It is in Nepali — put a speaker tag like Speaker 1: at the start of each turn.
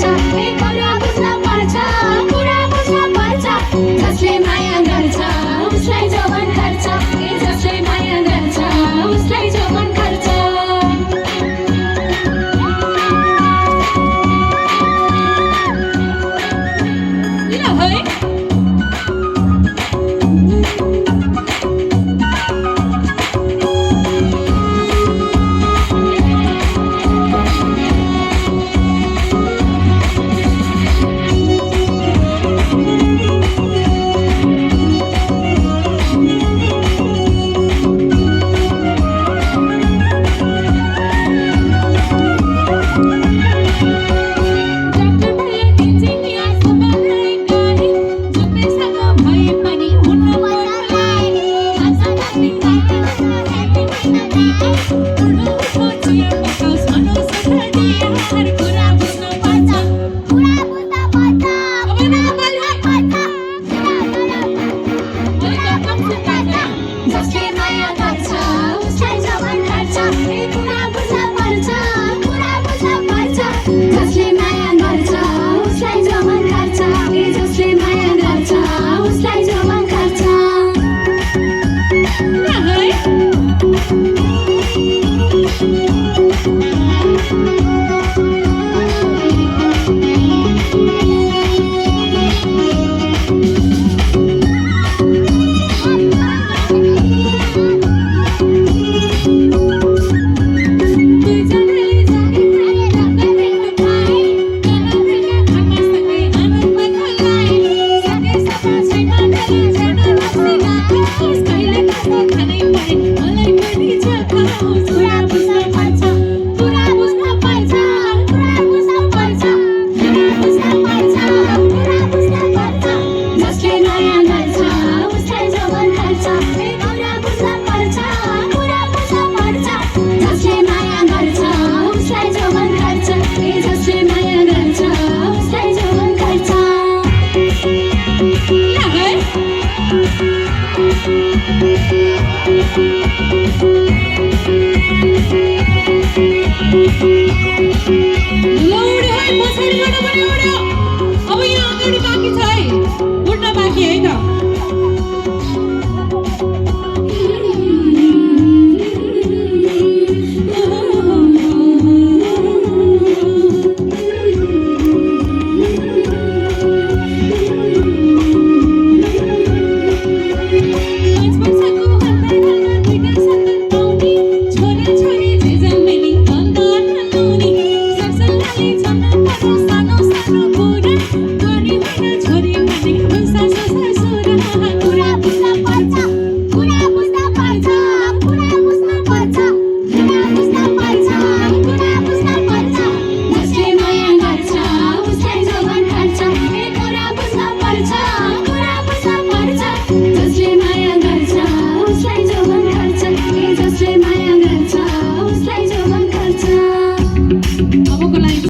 Speaker 1: पर्छ ए कुरा बुझ्न पर्छ कुरा बुझ्न पर्छ जसले माया गर्छ उसलाई जवन गर्छ ए जसले माया गर्छ उसलाई जवन गर्छ ल है जसले माया गर्छ उसलाई जवन गर्छ ए कुरा बुझ्न पर्छ कुरा बुझ्न पर्छ जसले माया गर्छ उसलाई जवन गर्छ ए जसले माया गर्छ उसलाई जवन गर्छ
Speaker 2: अब यहाँ अगाडि बाँकी छ है उड्न बाँकी है त